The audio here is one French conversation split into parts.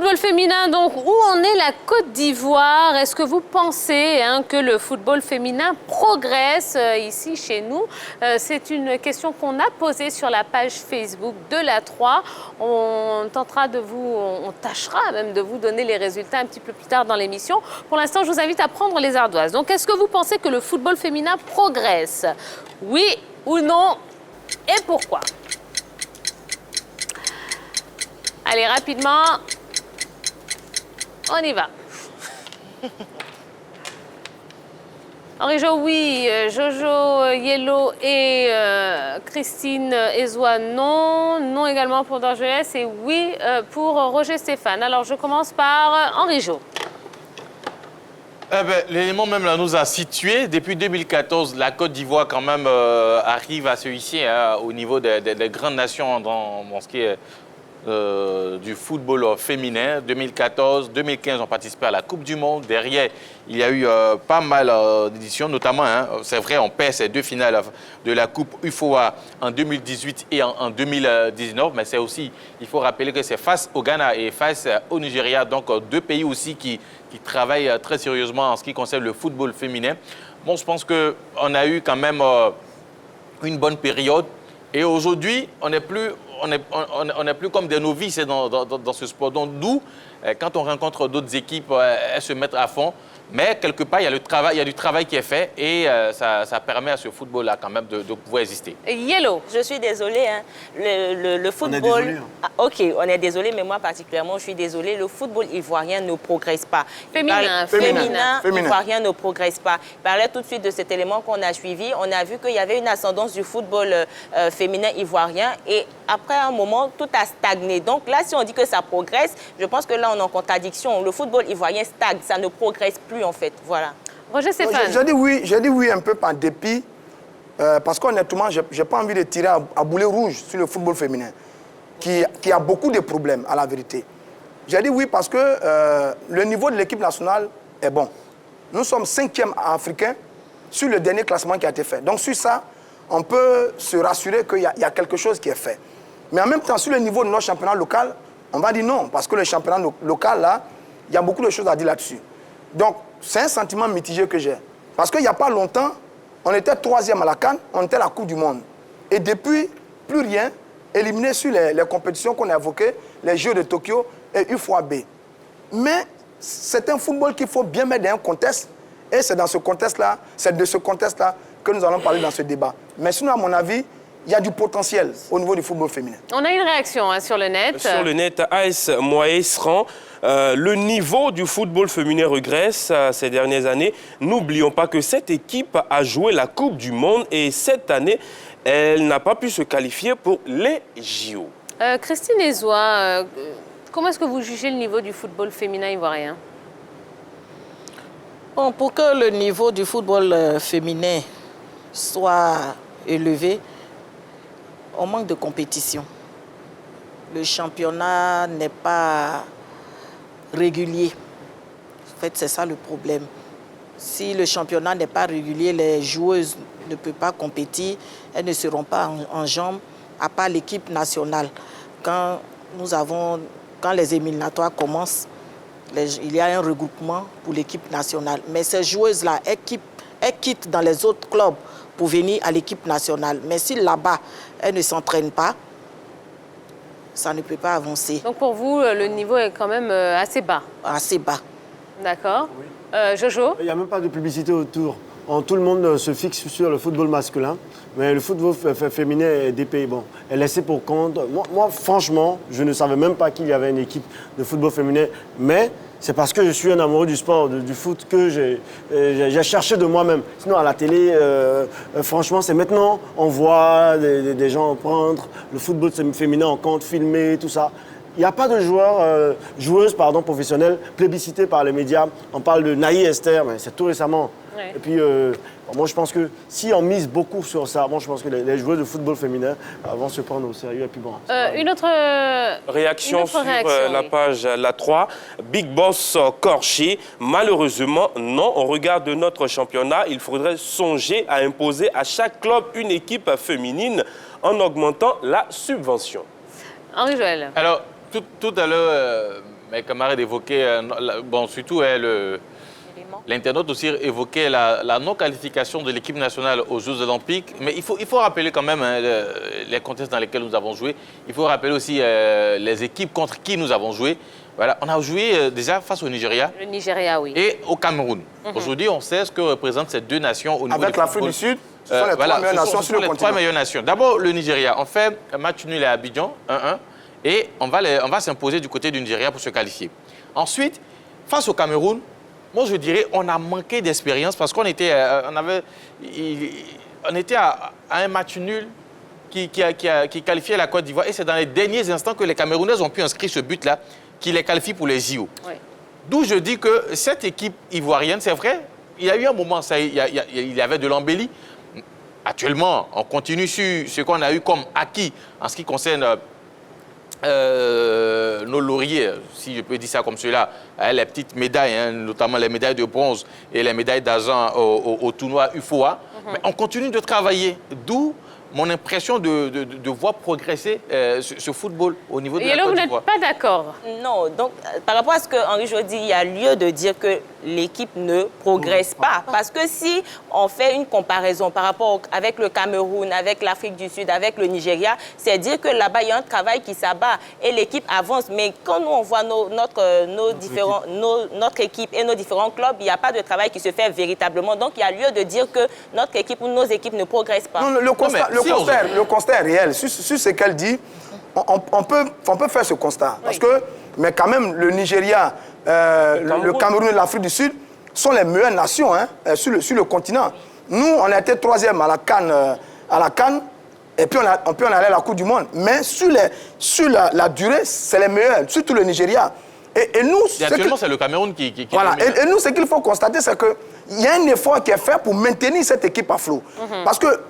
Football féminin, donc, où en est la Côte d'Ivoire? Est-ce que vous pensez que le football féminin progresse ici chez nous? C'est une question qu'on a posée sur la page Facebook de la 3. On tâchera même de vous donner les résultats un petit peu plus tard dans l'émission. Pour l'instant, je vous invite à prendre les ardoises. Donc, est-ce que vous pensez que le football féminin progresse? Oui ou non? Et pourquoi? Allez, rapidement, on y va. Henri-Jo, oui. Jojo, Yellow et Christine Ezoa, non. Non également pour Dorgelès et oui pour Roger Stéphane. Alors, je commence par Henri-Jo. L'élément même là nous a situés. Depuis 2014, la Côte d'Ivoire quand même arrive à se hisser au niveau des grandes nations dans ce qui est du football féminin. 2014, 2015, on participait à la Coupe du Monde. Derrière, il y a eu pas mal d'éditions, notamment, c'est vrai, on perd ces deux finales de la Coupe UFOA en 2018 et en 2019, mais c'est aussi, il faut rappeler que c'est face au Ghana et face au Nigeria, donc deux pays aussi qui travaillent très sérieusement en ce qui concerne le football féminin. Bon, je pense qu'on a eu quand même une bonne période et aujourd'hui, on n'est plus comme des novices dans ce sport. Donc, nous, quand on rencontre d'autres équipes, elles se mettent à fond. Mais quelque part, il y a du travail qui est fait et ça permet à ce football-là quand même de pouvoir exister. Yellow. Je suis désolée. Le football... On est désolé. Ok, on est désolé, mais moi particulièrement, je suis désolée. Le football ivoirien ne progresse pas. Féminin. Ivoirien ne progresse pas. Il parlait tout de suite de cet élément qu'on a suivi. On a vu qu'il y avait une ascendance du football féminin ivoirien et après un moment, tout a stagné. Donc là, si on dit que ça progresse, je pense que là, on est en contradiction. Le football ivoirien stagne, ça ne progresse plus en fait. Voilà. Roger Stéphane. J'ai dit oui un peu par dépit, parce qu'honnêtement, je n'ai pas envie de tirer à boulet rouge sur le football féminin, qui a beaucoup de problèmes, à la vérité. J'ai dit oui parce que le niveau de l'équipe nationale est bon. Nous sommes 5e africains sur le dernier classement qui a été fait. Donc sur ça, on peut se rassurer qu'il y a quelque chose qui est fait. Mais en même temps, sur le niveau de notre championnat local, on va dire non, parce que le championnat local, là, il y a beaucoup de choses à dire là-dessus. Donc, c'est un sentiment mitigé que j'ai. Parce qu'il n'y a pas longtemps, on était 3e à la CAN, on était à la Coupe du Monde. Et depuis, plus rien, éliminé sur les compétitions qu'on a évoquées, les Jeux de Tokyo et UFOA-B. Mais c'est un football qu'il faut bien mettre dans un contexte. Et c'est dans ce contexte-là, c'est de ce contexte-là que nous allons parler dans ce débat. Mais sinon, à mon avis, il y a du potentiel au niveau du football féminin. On a une réaction sur le net. Sur le net, AS Moïse rend le niveau du football féminin regresse ces dernières années. N'oublions pas que cette équipe a joué la Coupe du Monde et cette année, elle n'a pas pu se qualifier pour les JO. Christine Ezoa, comment est-ce que vous jugez le niveau du football féminin ivoirien? Bon, pour que le niveau du football féminin soit élevé, on manque de compétition. Le championnat n'est pas régulier. En fait, c'est ça le problème. Si le championnat n'est pas régulier, les joueuses ne peuvent pas compétir, elles ne seront pas en jambes, à part l'équipe nationale. Quand les éliminatoires commencent, il y a un regroupement pour l'équipe nationale. Mais ces joueuses-là, elles quittent dans les autres clubs pour venir à l'équipe nationale. Mais si là-bas, elles ne s'entraînent pas, ça ne peut pas avancer. Donc pour vous, le niveau est quand même assez bas? Assez bas. D'accord. Oui. Jojo? Il n'y a même pas de publicité autour. Tout le monde se fixe sur le football masculin, mais le football féminin est dépayé. Bon, est laissé pour compte. Moi, franchement, je ne savais même pas qu'il y avait une équipe de football féminin, mais c'est parce que je suis un amoureux du sport, du foot, que j'ai cherché de moi-même. Sinon, à la télé, franchement, c'est maintenant, on voit des gens prendre le football féminin en compte, filmer, tout ça. Il n'y a pas de joueuses professionnelles plébiscitées par les médias. On parle de Naï Esther, mais c'est tout récemment. Ouais. Et puis, moi, je pense que si on mise beaucoup sur ça, je pense que les joueurs de football féminin vont se prendre au sérieux. Et puis, bon, une autre réaction sur la page La 3. Big Boss Corché. Malheureusement, non. Au regard de notre championnat, il faudrait songer à imposer à chaque club une équipe féminine en augmentant la subvention. Henri-Joël. Alors, tout à l'heure, mes camarades évoquaient, bon, surtout l'internaute aussi évoquait la non-qualification de l'équipe nationale aux Jeux Olympiques. Mais il faut rappeler quand même les contextes dans lesquels nous avons joué. Il faut rappeler aussi les équipes contre qui nous avons joué. Voilà, on a joué déjà face au Nigeria. Le Nigeria, oui. Et au Cameroun. Aujourd'hui, on sait ce que représentent ces deux nations au niveau Avec l'Afrique du Sud, ce sont les trois meilleures nations sur le continent. Meilleures nations. D'abord, le Nigeria. On fait un match nul à Abidjan, 1-1. Et on va s'imposer du côté du Nigeria pour se qualifier. Ensuite, face au Cameroun, moi, je dirais on a manqué d'expérience parce qu'on était, à un match nul qui qualifiait la Côte d'Ivoire. Et c'est dans les derniers instants que les Camerounais ont pu inscrire ce but-là qui les qualifie pour les JO. Oui. D'où je dis que cette équipe ivoirienne, c'est vrai, il y a eu un moment, il y avait de l'embellie. Actuellement, on continue sur ce qu'on a eu comme acquis en ce qui concerne nos lauriers, si je peux dire ça comme cela, les petites médailles, notamment les médailles de bronze et les médailles d'argent au tournoi UFOA. Mais on continue de travailler, d'où mon impression de voir progresser ce football au niveau de la Côte d'Ivoire. Vous n'êtes pas d'accord? Non, donc par rapport à ce que Henri Jo dit, il y a lieu de dire que l'équipe ne progresse pas. Parce que si on fait une comparaison par rapport avec le Cameroun, avec l'Afrique du Sud, avec le Nigeria, c'est dire que là-bas, il y a un travail qui s'abat et l'équipe avance. Mais quand nous, on voit notre équipe et nos différents clubs, il n'y a pas de travail qui se fait véritablement. Donc, il y a lieu de dire que notre équipe ou nos équipes ne progressent pas. Non, le constat est réel. Sur ce qu'elle dit, on peut faire ce constat. Parce que, mais quand même, le Nigeria, le Cameroun et l'Afrique du Sud sont les meilleures nations sur le continent. Nous, on a été 3e à la CAN, et puis on peut en aller à la Coupe du Monde. Mais sur la durée, c'est les meilleurs, surtout le Nigeria. Et nous, actuellement, c'est le Cameroun qui voilà. Et nous, ce qu'il faut constater, c'est qu'il y a un effort qui est fait pour maintenir cette équipe à flot. Parce que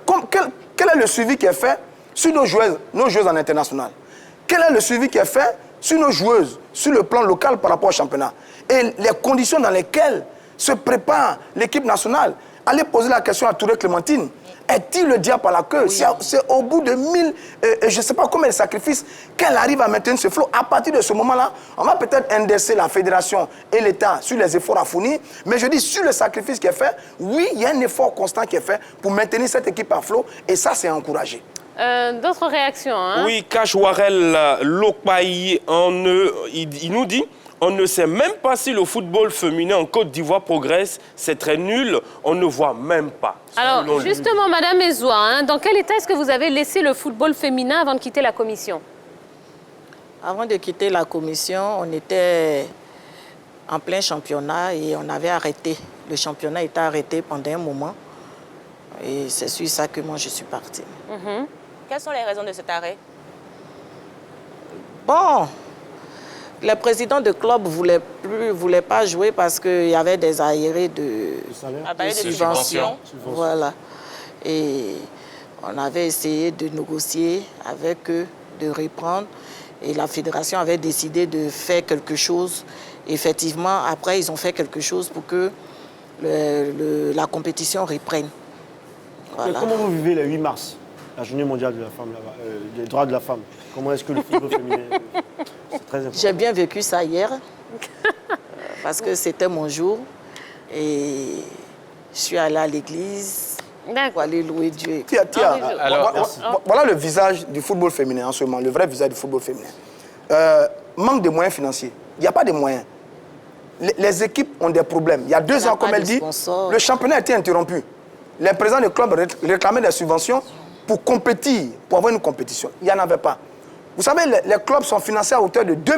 quel est le suivi qui est fait sur nos joueuses en international? Quel est le suivi qui est fait sur nos joueuses, sur le plan local par rapport au championnat? Et les conditions dans lesquelles se prépare l'équipe nationale. Allez poser la question à Touré Clémentine. Est-il le diable à la queue? Oui. C'est au bout de 1000, je ne sais pas combien de sacrifices, qu'elle arrive à maintenir ce flot. À partir de ce moment-là, on va peut-être indexer la fédération et l'État sur les efforts à fournir. Mais je dis, sur le sacrifice qui est fait, oui, il y a un effort constant qui est fait pour maintenir cette équipe à flot. Et ça, c'est encouragé. D'autres réactions, hein? Oui, Cash Warel Lokpayi, il nous dit... On ne sait même pas si le football féminin en Côte d'Ivoire progresse. C'est très nul. On ne voit même pas. Alors, justement, Madame Ezoua, dans quel état est-ce que vous avez laissé le football féminin avant de quitter la commission? Avant de quitter la commission, on était en plein championnat et on avait arrêté. Le championnat était arrêté pendant un moment. Et c'est sur ça que moi, je suis partie. Quelles sont les raisons de cet arrêt? Bon... Le président de club ne voulait pas jouer parce qu'il y avait des arriérés de subventions. Voilà. Et on avait essayé de négocier avec eux, de reprendre. Et la fédération avait décidé de faire quelque chose. Effectivement, après, ils ont fait quelque chose pour que la compétition reprenne. Voilà. Comment vous vivez le 8 mars, la journée mondiale de la femme, des droits de la femme? Comment est-ce que le football féminin... C'est très important. J'ai bien vécu ça hier, parce que c'était mon jour. Et je suis allée à l'église pour aller louer Dieu. Voilà le visage du football féminin en ce moment, le vrai visage du football féminin. Manque de moyens financiers. Il n'y a pas de moyens. Les équipes ont des problèmes. Il y a 2 ans, comme elle dit, le championnat a été interrompu. Les présidents de clubs réclamaient des subventions pour compétir, pour avoir une compétition. Il n'y en avait pas. Vous savez, les clubs sont financés à hauteur de 2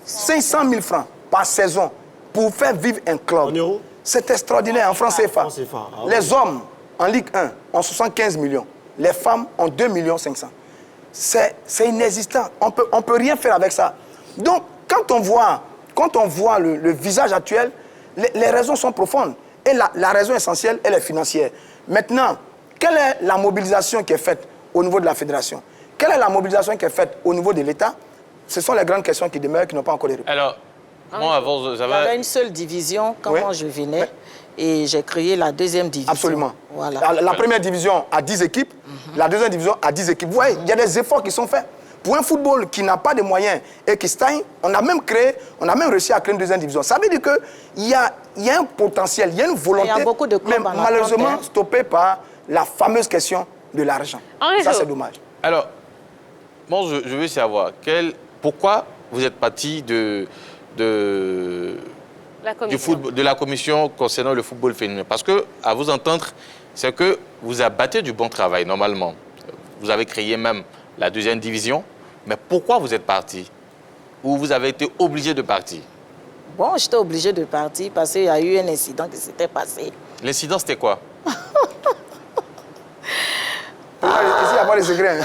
500 000 francs par saison pour faire vivre un club. En euros? C'est extraordinaire en francs CFA. Les hommes en Ligue 1 ont 75 millions. Les femmes ont 2 500 000. C'est inexistant. On peut rien faire avec ça. Donc, quand on voit le visage actuel, les raisons sont profondes. Et la raison essentielle, elle est financière. Maintenant, quelle est la mobilisation qui est faite au niveau de la fédération? Quelle est la mobilisation qui est faite au niveau de l'État? Ce sont les grandes questions qui demeurent, qui n'ont pas encore été répondues. Alors, moi, avant, il y avait une seule division quand moi je venais, et j'ai créé la 2e division. Absolument. Voilà. La première division a 10 équipes, la 2e division a 10 équipes. Vous voyez, il y a des efforts qui sont faits Pour un football qui n'a pas de moyens et qui stagne, on a même réussi à créer une deuxième division. Ça veut dire qu'il y a un potentiel, il y a une volonté, il y a beaucoup de clubs mais malheureusement stoppée par la fameuse question de l'argent. Ça, c'est dommage. Alors, moi, je veux savoir, pourquoi vous êtes parti de la commission concernant le football féminin? Parce que, à vous entendre, c'est que vous abattez du bon travail, normalement. Vous avez créé même la deuxième division. Mais pourquoi vous êtes parti? Ou vous avez été obligé de partir? Bon, j'étais obligé de partir parce qu'il y a eu un incident qui s'était passé. L'incident, c'était quoi? Ici, il n'y a pas de secret.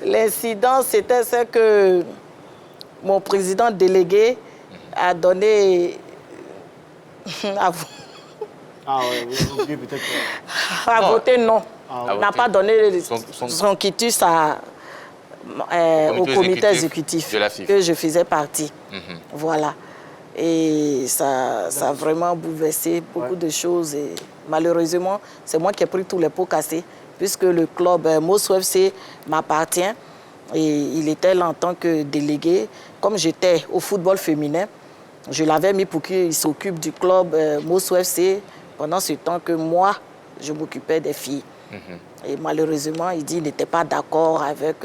L'incident, c'était ce que mon président délégué a donné à voter non. Il n'a pas donné son quitus au comité exécutif que je faisais partie. Voilà. Et ça a vraiment bouleversé beaucoup de choses. Et malheureusement, c'est moi qui ai pris tous les pots cassés, puisque le club Mosso FC m'appartient. Et il était là en tant que délégué. Comme j'étais au football féminin, je l'avais mis pour qu'il s'occupe du club Mosso FC pendant ce temps que moi, je m'occupais des filles. Et malheureusement, il dit qu'il n'était pas d'accord avec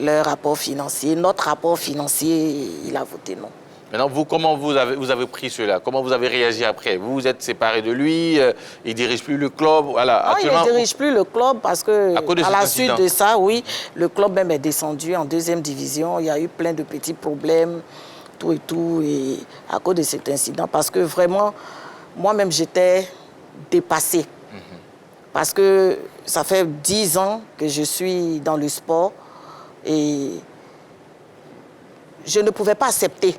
leur rapport financier. Notre rapport financier, il a voté non. Maintenant, vous, comment vous avez pris cela? Comment vous avez réagi après? Vous vous êtes séparé de lui, il ne dirige plus le club, voilà. Non, il ne dirige plus le club parce que, à la suite de ça, oui, le club même est descendu en deuxième division. Il y a eu plein de petits problèmes, tout et tout, et à cause de cet incident. Parce que vraiment, moi-même, j'étais dépassée. Parce que ça fait 10 ans que je suis dans le sport et je ne pouvais pas accepter.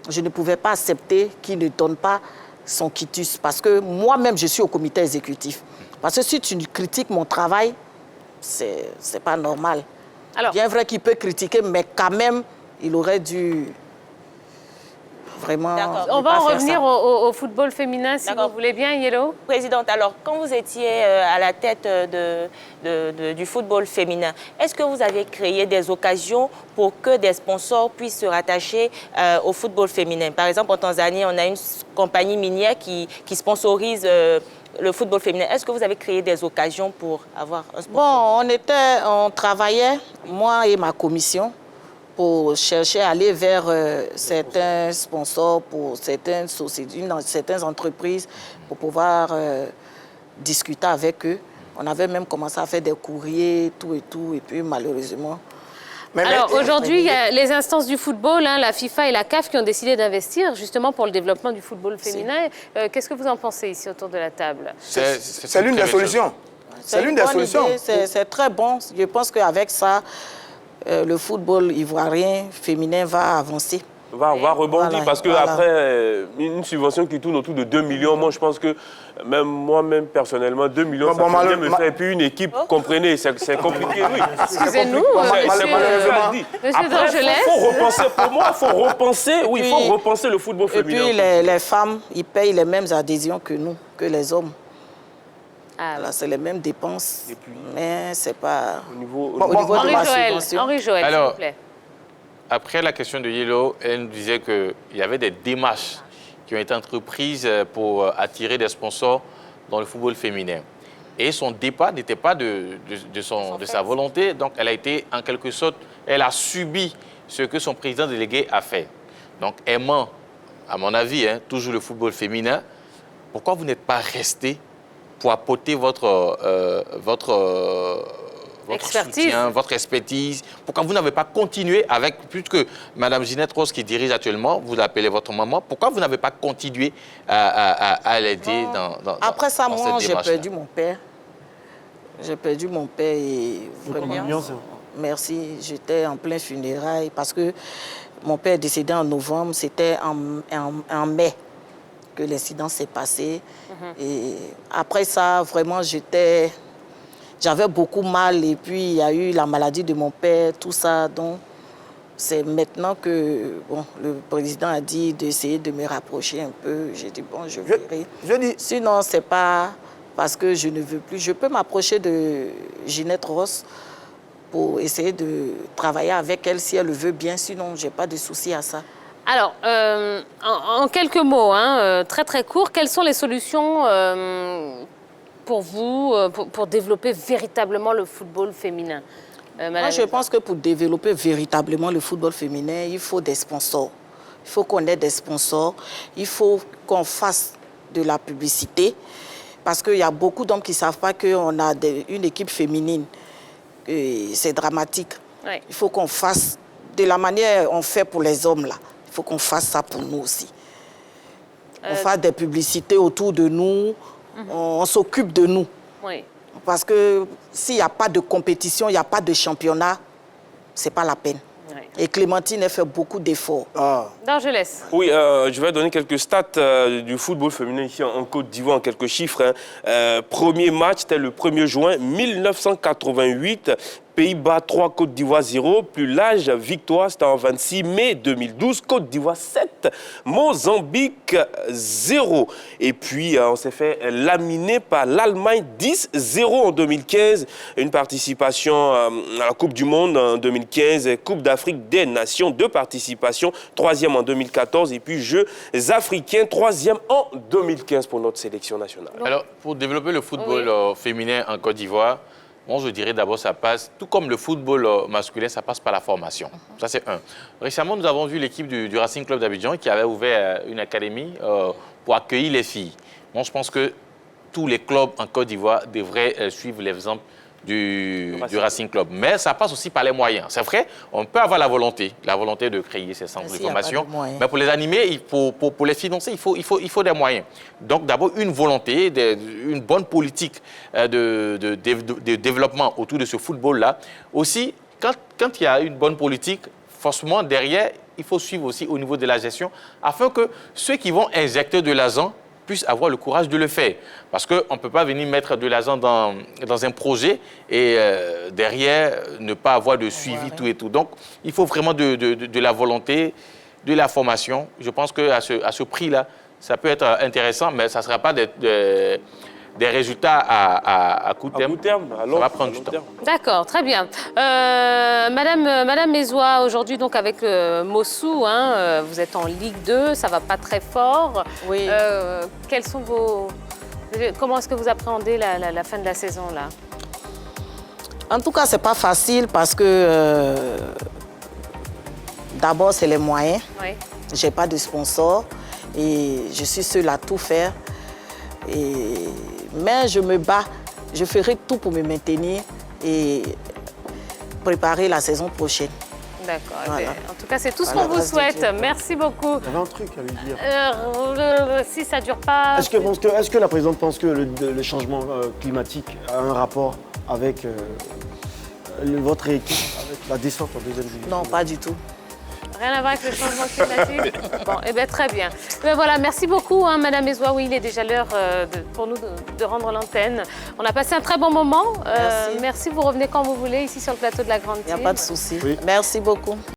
Je ne pouvais pas accepter qu'il ne donne pas son quitus. Parce que moi-même, je suis au comité exécutif. Parce que si tu critiques mon travail, c'est pas normal. Alors, bien vrai qu'il peut critiquer, mais quand même, il aurait dû vraiment... On va en revenir au football féminin, si vous voulez bien, Yellow. Présidente, alors, quand vous étiez à la tête du football féminin, est-ce que vous avez créé des occasions pour que des sponsors puissent se rattacher au football féminin? Par exemple, en Tanzanie, on a une compagnie minière qui sponsorise le football féminin. Est-ce que vous avez créé des occasions pour avoir un sponsor? Bon, on travaillait, moi et ma commission, pour chercher à aller vers certains sponsors, pour certaines sociétés, certaines entreprises, pour pouvoir discuter avec eux. On avait même commencé à faire des courriers, tout, et puis malheureusement... Alors aujourd'hui, il y a les instances du football, la FIFA et la CAF qui ont décidé d'investir justement pour le développement du football féminin. Qu'est-ce que vous en pensez ici autour de la table? C'est l'une des solutions. C'est l'une des solutions. C'est très bon. Je pense qu'avec ça, le football ivoirien féminin va avancer. Va rebondir parce qu'après, une subvention qui tourne autour de 2 millions, moi je pense que même moi-même personnellement, 2 millions, ça peut bien me faire. Et puis une équipe, comprenez, c'est compliqué, oui. Excusez-nous, Monsieur Dangelès. Il faut repenser, pour moi, il faut repenser le football féminin. Et puis les femmes, ils payent les mêmes adhésions que nous, que les hommes. Voilà, c'est les mêmes dépenses, mais c'est pas au niveau de la subvention. Henri Joël, s'il vous plaît. Après la question de Yellow, elle nous disait qu'il y avait des démarches qui ont été entreprises pour attirer des sponsors dans le football féminin. Et son départ n'était pas de sa volonté, donc elle a été en quelque sorte, elle a subi ce que son président délégué a fait. Donc aimant, à mon avis, toujours le football féminin, pourquoi vous n'êtes pas resté pour apporter votre soutien, votre expertise? Pourquoi vous n'avez pas continué avec, puisque Mme Ginette Rose qui dirige actuellement, vous l'appelez votre maman, pourquoi vous n'avez pas continué à l'aider dans Après ça, dans moi, cette j'ai perdu mon père. J'ai perdu mon père et vraiment, merci, j'étais en plein funérailles parce que mon père est décédé en novembre, c'était en mai que l'incident s'est passé. Et après ça, vraiment, j'avais beaucoup mal et puis il y a eu la maladie de mon père, tout ça. Donc, c'est maintenant que le président a dit d'essayer de me rapprocher un peu. J'ai dit, bon, je verrai. Sinon, ce n'est pas parce que je ne veux plus. Je peux m'approcher de Ginette Ross pour essayer de travailler avec elle si elle le veut bien. Sinon, je n'ai pas de souci à ça. Alors, en quelques mots, hein, très très court, quelles sont les solutions pour vous, pour développer véritablement le football féminin? Moi, je pense que pour développer véritablement le football féminin, il faut des sponsors. Il faut qu'on ait des sponsors. Il faut qu'on fasse de la publicité. Parce qu'il y a beaucoup d'hommes qui ne savent pas qu'on a une équipe féminine. C'est dramatique. Oui. Il faut qu'on fasse de la manière qu'on fait pour les hommes, là. Il faut qu'on fasse ça pour nous aussi. On fasse des publicités autour de nous. On s'occupe de nous. Oui. Parce que s'il n'y a pas de compétition, il n'y a pas de championnat, ce n'est pas la peine. Oui. Et Clémentine a fait beaucoup d'efforts. Non, je laisse. Oui, je vais donner quelques stats du football féminin ici en Côte d'Ivoire, en quelques chiffres. Premier match, c'était le 1er juin 1988. Pays-Bas 3, Côte d'Ivoire 0. Plus large victoire, c'était en 26 mai 2012. Côte d'Ivoire 7, Mozambique 0. Et puis, on s'est fait laminer par l'Allemagne 10-0 en 2015. Une participation à la Coupe du Monde en 2015, Coupe d'Afrique des Nations, 2 participations, 3e en 2014 et puis Jeux africains, 3e en 2015 pour notre sélection nationale. Alors, pour développer le football féminin en Côte d'Ivoire, moi, je dirais d'abord, ça passe, tout comme le football masculin, ça passe par la formation. Ça, c'est un. Récemment, nous avons vu l'équipe du Racing Club d'Abidjan qui avait ouvert une académie pour accueillir les filles. Moi, je pense que tous les clubs en Côte d'Ivoire devraient suivre l'exemple du Racing Club. Mais ça passe aussi par les moyens. C'est vrai, on peut avoir la volonté de créer ces centres de formation. Mais pour les animer, pour les financer, il faut des moyens. Donc d'abord, une volonté, une bonne politique de développement autour de ce football-là. Aussi, quand il y a une bonne politique, forcément, derrière, il faut suivre aussi au niveau de la gestion afin que ceux qui vont injecter de l'argent puissent avoir le courage de le faire. Parce qu'on ne peut pas venir mettre de l'argent dans un projet et derrière ne pas avoir de suivi, tout et tout. Donc, il faut vraiment de la volonté, de la formation. Je pense qu'à ce prix-là, ça peut être intéressant, mais ça ne sera pas des résultats à court terme. À court terme, alors, ça va prendre du temps. D'accord, très bien. Madame Mezoua, aujourd'hui, donc avec Mossou, hein, vous êtes en Ligue 2, ça ne va pas très fort. Oui. Quels sont comment est-ce que vous appréhendez la fin de la saison, là? En tout cas, ce n'est pas facile parce que d'abord, c'est les moyens. Oui. Je n'ai pas de sponsor et je suis seule à tout faire. Mais je me bats, je ferai tout pour me maintenir et préparer la saison prochaine. D'accord. Voilà. En tout cas, c'est tout ce qu'on vous souhaite. Merci beaucoup. Il y avait un truc à lui dire. Si ça ne dure pas... Est-ce que la présidente pense que le changement climatique a un rapport avec votre équipe, avec la descente en deuxième division? Non, pas du tout. Rien à voir avec le changement climatique? Bon, eh bien, très bien. Voilà, merci beaucoup, hein, Madame Mezoua. Oui, il est déjà l'heure pour nous de rendre l'antenne. On a passé un très bon moment. Merci. Merci, vous revenez quand vous voulez, ici sur le plateau de la Grande Tire. Il n'y a pas de souci. Oui. Merci beaucoup.